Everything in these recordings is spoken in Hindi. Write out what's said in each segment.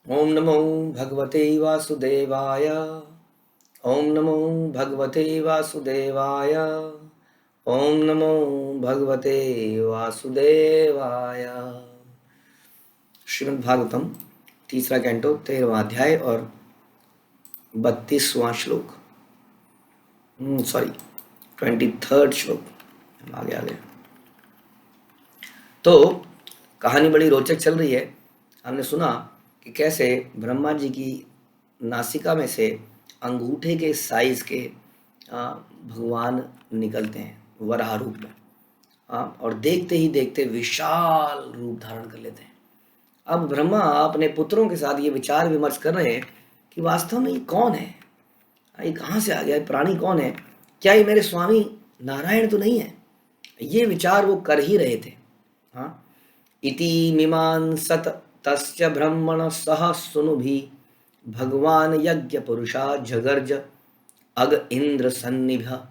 ओम नमो भगवते वासुदेवाय। ओम नमो भगवते वासुदेवाय। ओम नमो भगवते वासुदेवाय। श्रीमद् भागवतम तीसरा कैंटो 13वां अध्याय और 32वां श्लोक, सॉरी 23rd श्लोक। आगे आगे तो कहानी बड़ी रोचक चल रही है। हमने सुना कि कैसे ब्रह्मा जी की नासिका में से अंगूठे के साइज के भगवान निकलते हैं वराह रूप में, और देखते ही देखते विशाल रूप धारण कर लेते हैं। अब ब्रह्मा अपने पुत्रों के साथ ये विचार विमर्श कर रहे हैं कि वास्तव में ये कौन है, ये कहाँ से आ गया, ये प्राणी कौन है, क्या ये मेरे स्वामी नारायण तो नहीं है। ये विचार वो कर ही रहे थे। हाँ, इति मिमान् सत तस्य ब्रह्मण सह सुनुभि भगवान यज्ञ पुरुषा जगर्ज अग इंद्र सन्निभ।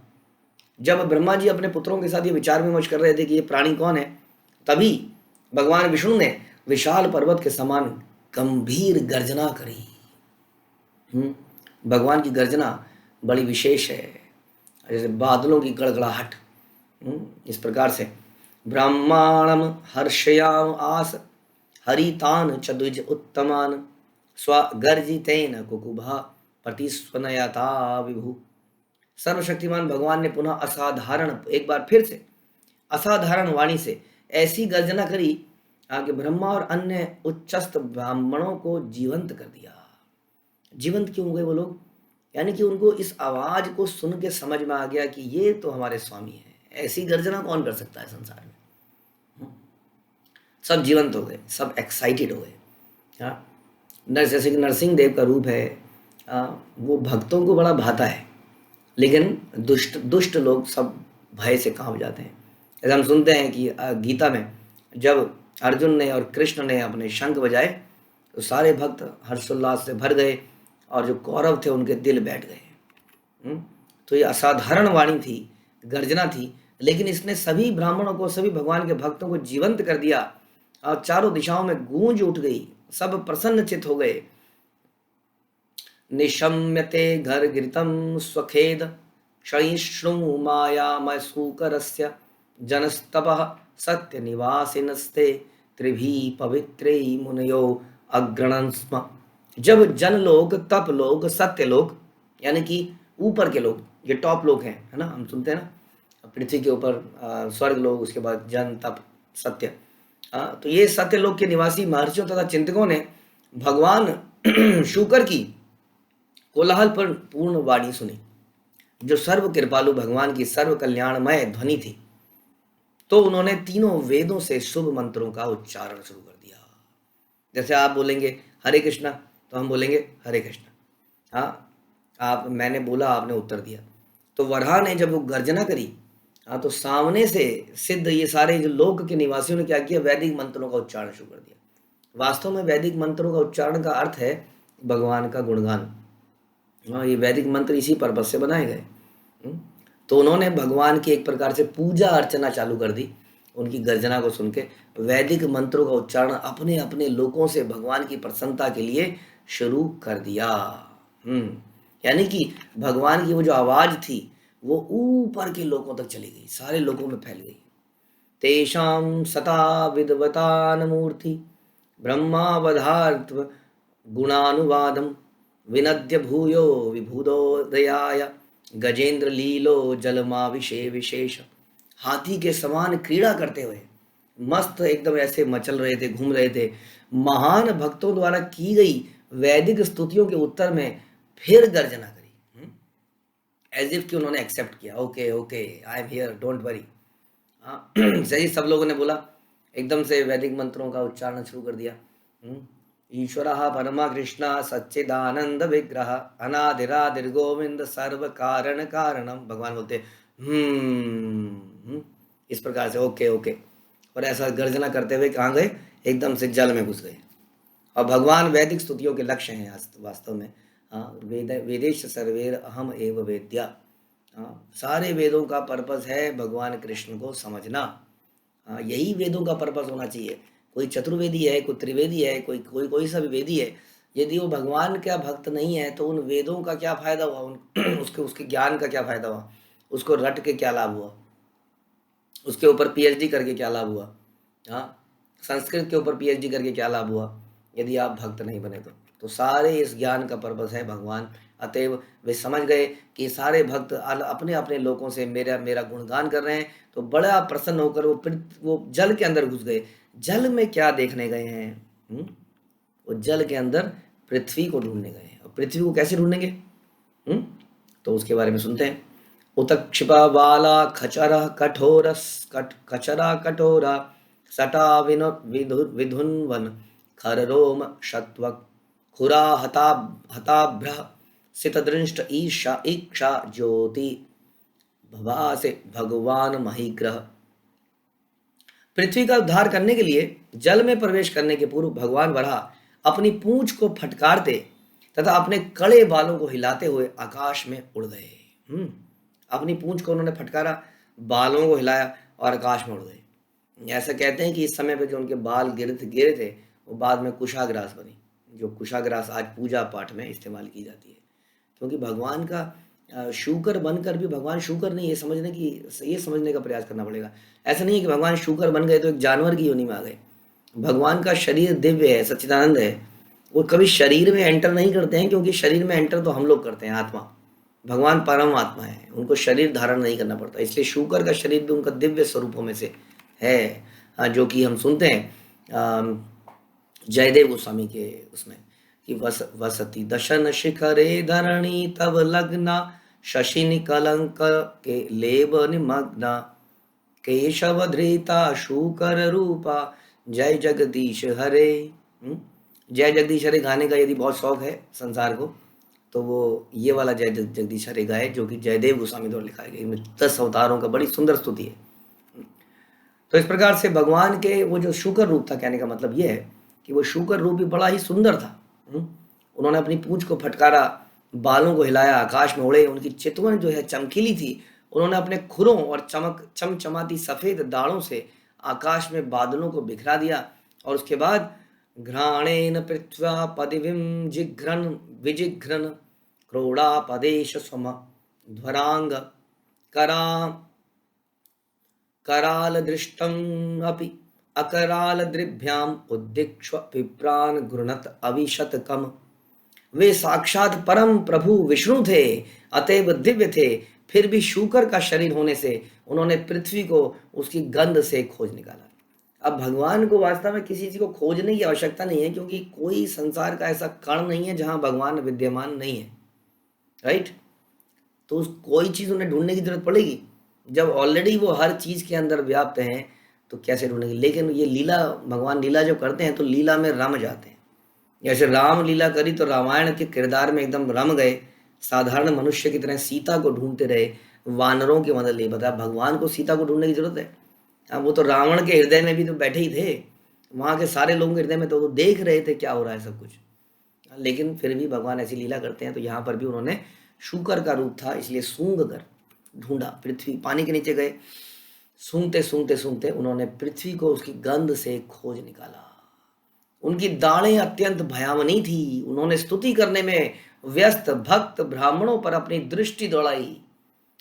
जब ब्रह्मा जी अपने पुत्रों के साथ ये विचार विमर्श कर रहे थे कि ये प्राणी कौन है, तभी भगवान विष्णु ने विशाल पर्वत के समान गंभीर गर्जना करी। भगवान की गर्जना बड़ी विशेष है, जैसे बादलों की गड़गड़ाहट। इस प्रकार से ब्रह्माणम हर्षयाम आस हरितान च द्विज उत्तमान स्वगर्जितेन कुकुभा प्रतिस्वनयता विभु। सर्वशक्तिमान भगवान ने पुनः असाधारण, एक बार फिर से असाधारण वाणी से ऐसी गर्जना करी कि ब्रह्मा और अन्य उच्चस्थ ब्राह्मणों को जीवंत कर दिया। जीवंत क्यों हो गए वो लोग, यानी कि उनको इस आवाज को सुन के समझ में आ गया कि ये तो हमारे स्वामी हैं। ऐसी गर्जना कौन कर सकता है संसार में। सब जीवंत हो गए, सब एक्साइटेड हो गए। हाँ, जैसे कि नरसिंह देव का रूप है, वो भक्तों को बड़ा भाता है, लेकिन दुष्ट दुष्ट लोग सब भय से कांप जाते हैं। जैसे हम सुनते हैं कि गीता में जब अर्जुन ने और कृष्ण ने अपने शंख बजाए तो सारे भक्त हर्षोल्लास से भर गए, और जो कौरव थे उनके दिल बैठ गए। तो ये असाधारण वाणी थी, गर्जना थी, लेकिन इसने सभी ब्राह्मणों को, सभी भगवान के भक्तों को जीवंत कर दिया, और चारों दिशाओं में गूंज उठ गई। सब प्रसन्नचित हो गए। निशम्यते घर गिरितम स्वखेद क्षयिष्णु मायामय सूकरस्य जनस्तपः सत्य निवासिनस्ते त्रिभी पवित्रे मुनयो अग्रणन् स्म। जब जन लोग, तप लोग, सत्य लोग, यानी कि ऊपर के लोग, ये टॉप लोग हैं, है ना, हम सुनते हैं ना पृथ्वी के ऊपर स्वर्ग लोग, उसके बाद जन, तप, सत्य। तो ये सत्य लोग के निवासी महर्षियों तथा चिंतकों ने भगवान शूकर की कोलाहल पर पूर्ण वाणी सुनी, जो सर्व कृपालु भगवान की सर्व कल्याणमय ध्वनि थी। तो उन्होंने तीनों वेदों से शुभ मंत्रों का उच्चारण शुरू कर दिया। जैसे आप बोलेंगे हरे कृष्णा, तो हम बोलेंगे हरे कृष्णा। मैंने बोला, आपने उत्तर दिया। तो वराह ने जब वो गर्जना करी, तो सामने से सिद्ध ये सारे जो लोक के निवासियों ने क्या किया, वैदिक मंत्रों का उच्चारण शुरू कर दिया। वास्तव में वैदिक मंत्रों का उच्चारण का अर्थ है भगवान का गुणगान। ये वैदिक मंत्र इसी पर्पज से बनाए गए। तो उन्होंने भगवान की एक प्रकार से पूजा अर्चना चालू कर दी। उनकी गर्जना को सुन के वैदिक मंत्रों का उच्चारण अपने अपने लोकों से भगवान की प्रसन्नता के लिए शुरू कर दिया। यानी कि भगवान की वो जो आवाज थी वो ऊपर के लोकों तक चली गई, सारे लोकों में फैल गई। तेषां सता विद्वतानमूर्ति ब्रह्मावधार्थ गुणानुवादम विनद्य भूयो विभूदोदयाय गजेंद्र लीलो जलमाविशे विशेष। हाथी के समान क्रीड़ा करते हुए मस्त एकदम ऐसे मचल रहे थे, घूम रहे थे। महान भक्तों द्वारा की गई वैदिक स्तुतियों के उत्तर में फिर गर्जना करी, एज इफ कि उन्होंने एक्सेप्ट किया, okay okay I am here, don't worry. सही, सब लोगों ने बोला, एकदम से वैदिक मंत्रों का उच्चारण शुरू कर दिया। ईश्वरः परमा कृष्ण सच्चिदानंद विग्रह अनादिरादिर गोविंद सर्व कारण कारणम। भगवान बोलते इस प्रकार से, ओके ओके, और ऐसा गर्जना करते हुए कहाँ गए, एकदम से जल में घुस गए। और भगवान वैदिक स्तुतियों के लक्ष्य हैं वास्तव में। वेदेश सर्वेर अहम एव वेद्या। सारे वेदों का पर्पस है भगवान कृष्ण को समझना। यही वेदों का पर्पस होना चाहिए। कोई चतुर्वेदी है, कोई त्रिवेदी है, कोई कोई कोई सा भी वेदी है, यदि वो भगवान का भक्त नहीं है तो उन वेदों का क्या फायदा हुआ, उन उसके उसके ज्ञान का क्या फायदा हुआ, उसको रट के क्या लाभ हुआ, उसके ऊपर पीएचडी करके क्या लाभ हुआ, हाँ, संस्कृत के ऊपर पीएचडी करके क्या लाभ हुआ, यदि आप भक्त नहीं बने तो सारे इस ज्ञान का पर्पस है भगवान। अतएव वे समझ गए कि सारे भक्त अपने अपने लोगों से मेरा मेरा गुणगान कर रहे हैं, तो बड़ा प्रसन्न होकर वो जल के अंदर घुस गए। जल में क्या देखने गए हैं? वो जल के अंदर पृथ्वी को ढूंढने गए हैं। और पृथ्वी को कैसे ढूंढेंगे? तो उसके बारे में सुनते हैं। उतक्षिपा बाला खचरा कठोर कचरा कठोरा सटा विधुन्वन खररोम शत्वक खुरा हताभ्र सितदृष्ट ईशा इक्षा ज्योति भवासे भगवान महिग्रह। पृथ्वी का उद्धार करने के लिए जल में प्रवेश करने के पूर्व भगवान वराह अपनी पूंछ को फटकारते तथा अपने कड़े बालों को हिलाते हुए आकाश में उड़ गए। अपनी पूंछ को उन्होंने फटकारा, बालों को हिलाया और आकाश में उड़ गए। ऐसा कहते हैं कि इस समय पे जो उनके बाल गिरे थे वो बाद में कुशाग्रास बनी, जो कुशाग्रास आज पूजा पाठ में इस्तेमाल की जाती है। क्योंकि भगवान का शूकर बनकर भी भगवान शूकर नहीं, ये समझने का प्रयास करना पड़ेगा। ऐसा नहीं है कि भगवान शूकर बन गए तो एक जानवर की योनि में आ गए। भगवान का शरीर दिव्य है, सच्चिदानंद है। वो कभी शरीर में एंटर नहीं करते हैं, क्योंकि शरीर में एंटर तो हम लोग करते हैं, आत्मा। भगवान परम आत्मा है, उनको शरीर धारण नहीं करना पड़ता। इसलिए शूकर का शरीर भी उनका दिव्य स्वरूपों में से है, जो कि हम सुनते हैं जयदेव गोस्वामी के उसमें कि वसती दशन शिखरे धरणी तब लग्ना शशिनि कलंक के लेब निमग्ना केशव धृता शूकर रूपा जय जगदीश हरे। जय जगदीश हरे गाने का यदि बहुत शौक है संसार को, तो वो ये वाला जय जगदीश हरे गाए, जो कि जयदेव गोस्वामी द्वारा लिखा गया। इनमें 10 अवतारों का बड़ी सुंदर स्तुति है। तो इस प्रकार से भगवान के वो जो शूकर रूप था, कहने का मतलब ये है कि वो शूकर रूप भी बड़ा ही सुंदर था। उन्होंने अपनी पूंछ को फटकारा, बालों को हिलाया, आकाश में उड़े। उनकी चितवन जो है चमकीली थी। उन्होंने अपने खुरों और चमचमाती सफेद दाढ़ों से आकाश में बादलों को बिखरा दिया। और उसके बाद घ्राणेन पृथ्व्या पदिविम जिघ्रन विजिघ्रन क्रोड़ापदेश स्वम ध्वरांग कराल दृष्टम अपि अकराल दृभ्याम उद्दिक्ष्व विप्रान गृणत अविशतकम। वे साक्षात परम प्रभु विष्णु थे, अतएव दिव्य थे। फिर भी शूकर का शरीर होने से उन्होंने पृथ्वी को उसकी गंध से खोज निकाला। अब भगवान को वास्तव में किसी चीज को खोजने की आवश्यकता नहीं है, क्योंकि कोई संसार का ऐसा कण नहीं है जहां भगवान विद्यमान नहीं है, राइट। तो कोई चीज उन्हें ढूंढने की जरूरत पड़ेगी? जब ऑलरेडी वो हर चीज के अंदर व्याप्त हैं तो कैसे ढूंढेंगे? लेकिन ये लीला, भगवान लीला जब करते हैं तो लीला में रम जाते हैं। जैसे राम लीला करी तो रामायण के किरदार में एकदम रम गए, साधारण मनुष्य की तरह सीता को ढूंढते रहे, वानरों की मदद ले। बता, भगवान को सीता को ढूंढने की जरूरत है? वो तो रावण के हृदय में भी तो बैठे ही थे, वहां के सारे लोगों के हृदय में तो देख रहे थे क्या हो रहा है सब कुछ। लेकिन फिर भी भगवान ऐसी लीला करते हैं। तो यहाँ पर भी उन्होंने शूकर का रूप था, इसलिए सूंघ कर ढूंढा। पृथ्वी, पानी के नीचे गए, सूंघते सूंघते सूंघते उन्होंने पृथ्वी को उसकी गंध से खोज निकाला। उनकी दाढ़ें अत्यंत भयावनी थी। उन्होंने स्तुति करने में व्यस्त भक्त ब्राह्मणों पर अपनी दृष्टि दौड़ाई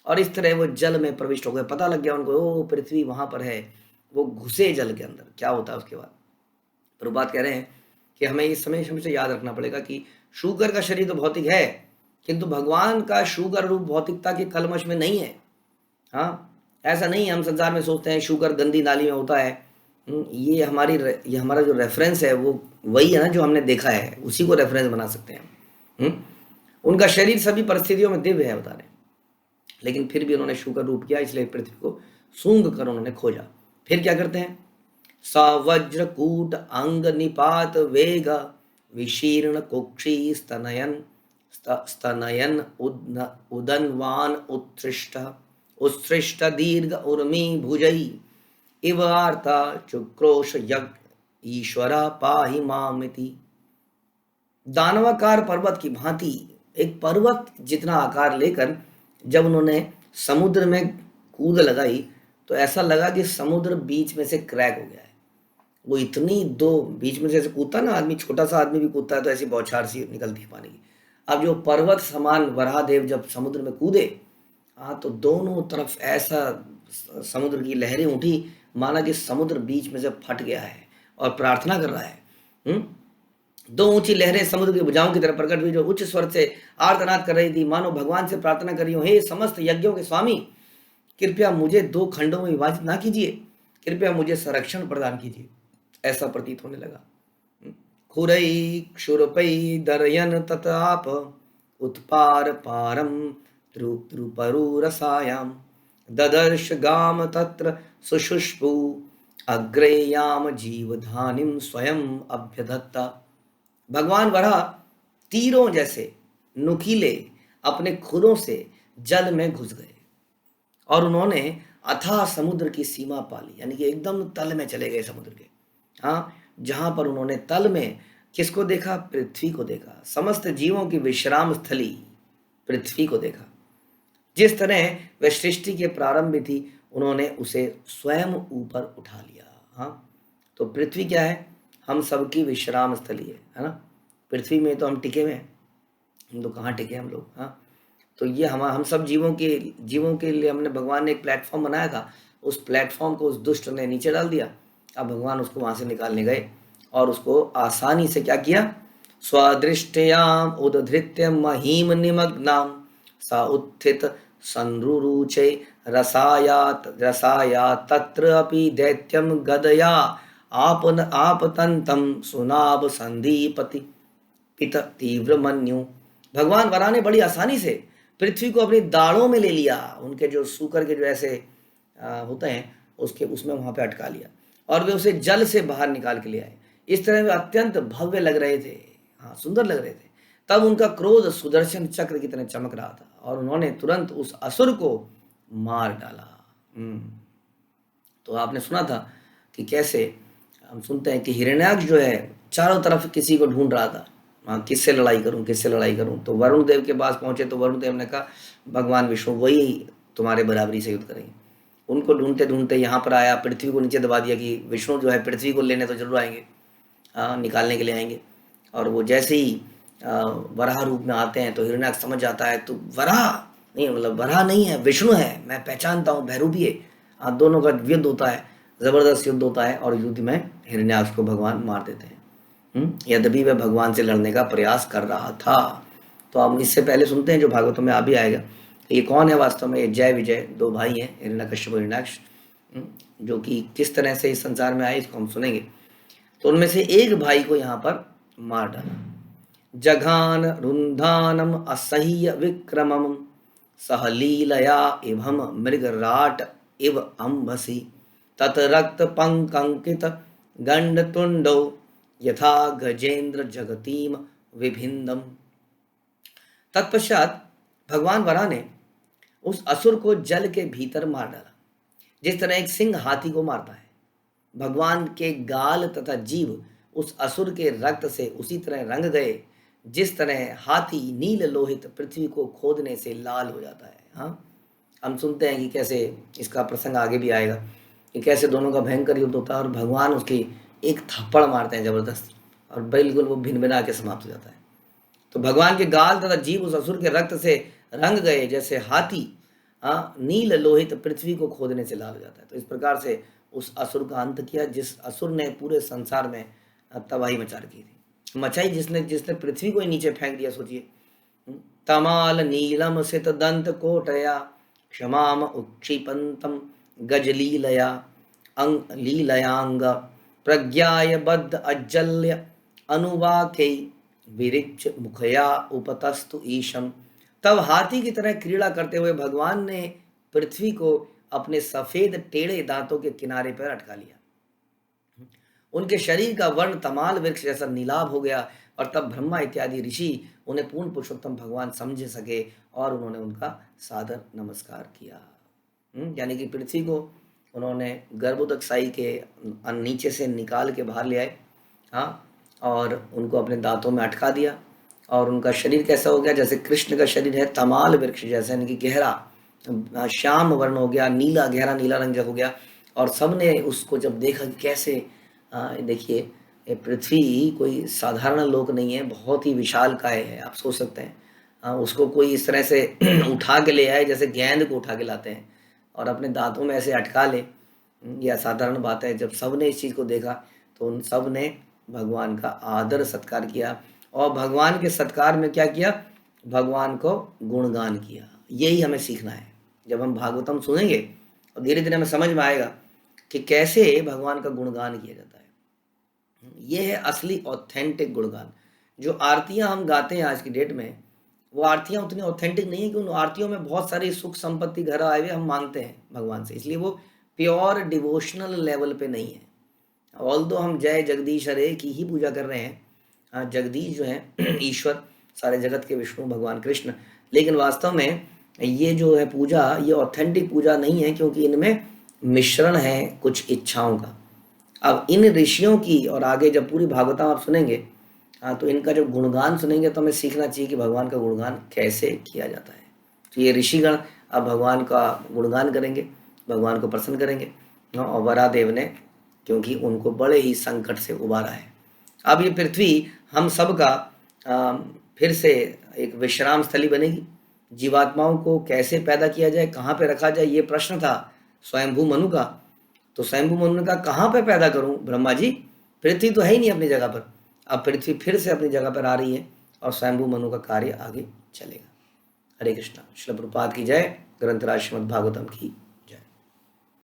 और इस तरह वो जल में प्रविष्ट हो गए। पता लग गया उनको, ओ पृथ्वी वहां पर है। वो घुसे जल के अंदर। क्या होता है उसके बाद? प्रभुपाद कह रहे हैं कि हमें इस समय हमेशा याद रखना पड़ेगा कि शूकर का शरीर तो भौतिक है, किंतु भगवान का शूकर रूप भौतिकता के कलमश में नहीं है। हाँ, ऐसा नहीं है। हम संसार में सोचते हैं शूकर गंदी नाली में होता है। ये हमारा जो रेफरेंस है वो वही है ना जो हमने देखा है, उसी को रेफरेंस बना सकते हैं। उनका शरीर सभी परिस्थितियों में दिव्य है, बता रहे, लेकिन फिर भी उन्होंने शूकर रूप किया, इसलिए पृथ्वी को सूंघ कर उन्होंने खोजा। फिर क्या करते हैं? सवज्रकूट अंग निपात वेग विशीर्ण कुक्षी स्तनयन उदनवान उत्सृष्ट दीर्घ उर्मी भुजई इव आर्ता चुक्रोश यज्ञ ईश्वरा पाहि मामिति। दानवाकार पर्वत की भांति एक पर्वत जितना आकार लेकर जब उन्होंने समुद्र में कूद लगाई तो ऐसा लगा कि समुद्र बीच में से क्रैक हो गया है। वो इतनी दो बीच में जैसे कूदता ना आदमी, छोटा सा आदमी भी कूदता है तो ऐसी बौछार सी निकलती है पानी की। अब जो पर्वत समान वराहदेव जब समुद्र में कूदे, हाँ, तो दोनों तरफ ऐसा समुद्र की लहरें उठी, माना कि समुद्र बीच में से फट गया है और प्रार्थना कर रहा है। दो ऊंची लहरें समुद्र की भुजाओं की तरफ प्रकट हुई, जो उच्च स्वर से आर्तनाद कर रही थी, मानो भगवान से प्रार्थना कर रही हो, हे समस्त यज्ञों के स्वामी, कृपया मुझे दो खंडों में विभाजित ना कीजिए, कृपया मुझे संरक्षण प्रदान कीजिए। ऐसा प्रतीत होने लगा। खुरई क्षुरपई दरयन तताप उत्पार पारम त्रुपरुरसायाम ददर्श गाम तत्र सुषुष्पु अग्रेयाम जीवधानिम स्वयं अभ्यधत्ता। भगवान वराह तीरों जैसे नुकीले अपने खुरों से जल में घुस गए और उन्होंने अथाह समुद्र की सीमा पाली, यानी कि एकदम तल में चले गए समुद्र के। हाँ, जहां पर उन्होंने तल में किसको देखा? पृथ्वी को देखा। समस्त जीवों की विश्राम स्थली पृथ्वी को देखा। जिस तरह वह सृष्टि के प्रारंभ में थी, उन्होंने उसे स्वयं ऊपर उठा लिया। हाँ, तो पृथ्वी क्या है? हम सबकी विश्राम स्थली है ना। पृथ्वी में तो हम टिके हुए हैं, हम तो कहाँ टिके हम लोग। हाँ, तो ये हम सब जीवों के लिए हमने भगवान ने एक प्लेटफॉर्म बनाया था। उस प्लेटफॉर्म को उस दुष्ट ने नीचे डाल दिया। अब भगवान उसको वहां से निकालने गए और उसको आसानी से क्या किया? स्वदृष्टयाम उद्धृत्य महीम निमग्नाम सा उत्थित संरुरुचे रसाया तत्र अपि दैत्यम गदया आपतंतम सुनाभ संदीपति पित तीव्र मन्यु। भगवान वराह ने बड़ी आसानी से पृथ्वी को अपनी दाढ़ों में ले लिया, उनके जो सूकर के जो ऐसे होते हैं उसके उसमें वहां पे अटका लिया और वे उसे जल से बाहर निकाल के ले आए। इस तरह वे अत्यंत भव्य लग रहे थे, हाँ, सुंदर लग रहे थे। तब उनका क्रोध सुदर्शन चक्र की तरह चमक रहा था और उन्होंने तुरंत उस असुर को मार डाला। तो आपने सुना था कि कैसे हम सुनते हैं कि हिरण्याक्ष जो है चारों तरफ किसी को ढूंढ रहा था, हाँ, किससे लड़ाई करूं। तो वरुण देव के पास पहुंचे तो वरुण देव ने कहा भगवान विष्णु वही तुम्हारे बराबरी से युद्ध करेंगे। उनको ढूंढते ढूंढते यहाँ पर आया, पृथ्वी को नीचे दबा दिया कि विष्णु जो है पृथ्वी को लेने तो जरूर आएंगे, निकालने के लिए आएंगे। और वो जैसे ही वराह रूप में आते हैं तो हिरण्याक्ष समझ जाता है तो वराह नहीं, मतलब वराह नहीं है, विष्णु है, मैं पहचानता हूँ, भैरूपी है। दोनों का युद्ध होता है, जबरदस्त युद्ध होता है और युद्ध में हिरण्याक्ष को भगवान मार देते हैं। यद्यपि वह भगवान से लड़ने का प्रयास कर रहा था। तो हम इससे पहले सुनते हैं जो भागवतों में अभी आएगा, ये कौन है वास्तव में? ये जय विजय दो भाई हैं, हिरण्यकश्यप और हिरण्याक्ष, जो कि किस तरह से इस संसार में आए इसको हम सुनेंगे। तो उनमें से एक भाई को यहाँ पर मार डाला। जघान रुंधानम असह्य विक्रमम सहलीलया इवम मृगराट इव अंबसी तत रक्त पंकंकित गंड तुंडो यथा गजेंद्र जगतीम विभिन्नम। तत्पश्चात भगवान वराह ने उस असुर को जल के भीतर मार डाला, जिस तरह एक सिंह हाथी को मारता है। भगवान के गाल तथा जीभ उस असुर के रक्त से उसी तरह रंग गए जिस तरह हाथी नील लोहित पृथ्वी को खोदने से लाल हो जाता है। हाँ, हम सुनते हैं कि कैसे इसका प्रसंग आगे भी आएगा कि कैसे दोनों का भयंकर युद्ध होता है और भगवान उसकी एक थप्पड़ मारते हैं जबरदस्त और बिल्कुल वो भिन भिना के समाप्त हो जाता है। तो भगवान के गाल तथा जीभ उस असुर के रक्त से रंग गए जैसे हाथी नील लोहित पृथ्वी को खोदने से लाल हो जाता है। तो इस प्रकार से उस असुर का अंत किया जिस असुर ने पूरे संसार में तबाही मचा रखी थी, मचाई, जिसने पृथ्वी को ही नीचे फेंक दिया। सोचिए, तमाल नीलम सित दंत कोटया क्षमाम उक्षिपंतम गजलीलया लीलयांग प्रज्ञाय बद्ध अज्जल्य अनुवाके विरिच मुखया उपतस्तु ईशम। तब हाथी की तरह क्रीड़ा करते हुए भगवान ने पृथ्वी को अपने सफेद टेढ़े दांतों के किनारे पर अटका लिया। उनके शरीर का वर्ण तमाल वृक्ष जैसा नीलाभ हो गया और तब ब्रह्मा इत्यादि ऋषि उन्हें पूर्ण पुरुषोत्तम भगवान समझ सके और उन्होंने उनका सादर नमस्कार किया। यानी कि पृथ्वी को उन्होंने गर्भोदकशाही के नीचे से निकाल के बाहर ले आए, हाँ, और उनको अपने दांतों में अटका दिया और उनका शरीर कैसा हो गया? जैसे कृष्ण का शरीर है तमाल वृक्ष जैसा, यानी कि गहरा श्याम वर्ण हो गया, नीला, गहरा नीला रंग हो गया। और सबने उसको जब देखा कि कैसे देखिए, ये पृथ्वी कोई साधारण लोक नहीं है, बहुत ही विशालकाय है। आप सोच सकते हैं उसको कोई इस तरह से उठा के ले आए जैसे गेंद को उठा के लाते हैं और अपने दांतों में ऐसे अटका ले। ये असाधारण बात है। जब सब ने इस चीज़ को देखा तो उन सब ने भगवान का आदर सत्कार किया और भगवान के सत्कार में क्या किया, भगवान को गुणगान किया। यही हमें सीखना है। जब हम भागवतम सुनेंगे और धीरे धीरे हमें समझ में आएगा कि कैसे भगवान का गुणगान किया जाता है। ये है असली ऑथेंटिक गुणगान। जो आरतियां हम गाते हैं आज की डेट में, वो आरतियां उतनी ऑथेंटिक नहीं है कि उन आरतियों में बहुत सारी सुख संपत्ति घर आए हुए हम मांगते हैं भगवान से, इसलिए वो प्योर डिवोशनल लेवल पे नहीं है। ऑल दो हम जय जगदीश हरे की ही पूजा कर रहे हैं, जगदीश जो है ईश्वर, सारे जगत के विष्णु भगवान कृष्ण, लेकिन वास्तव में ये जो है पूजा, ये ऑथेंटिक पूजा नहीं है, क्योंकि इनमें मिश्रण है कुछ इच्छाओं का। अब इन ऋषियों की और आगे जब पूरी भागवतम आप सुनेंगे, तो इनका जब गुणगान सुनेंगे तो हमें सीखना चाहिए कि भगवान का गुणगान कैसे किया जाता है। तो ये ऋषिगण अब भगवान का गुणगान करेंगे, भगवान को प्रसन्न करेंगे। और वरादेव ने, क्योंकि उनको बड़े ही संकट से उबारा है। अब ये पृथ्वी हम सब का फिर से एक विश्राम स्थली बनेगी। जीवात्माओं को कैसे पैदा किया जाए, कहाँ पे रखा जाए, ये प्रश्न था स्वयंभू मनु का। तो स्वयंभू मनु ने कहा कहाँ पे पैदा करूं ब्रह्मा जी, पृथ्वी तो है ही नहीं अपनी जगह पर। अब पृथ्वी फिर से अपनी जगह पर आ रही है और स्वयंभू मनु का कार्य आगे चलेगा। हरे कृष्णा। श्रील प्रभुपाद की जय। ग्रंथराज श्रीमद् भागवतम की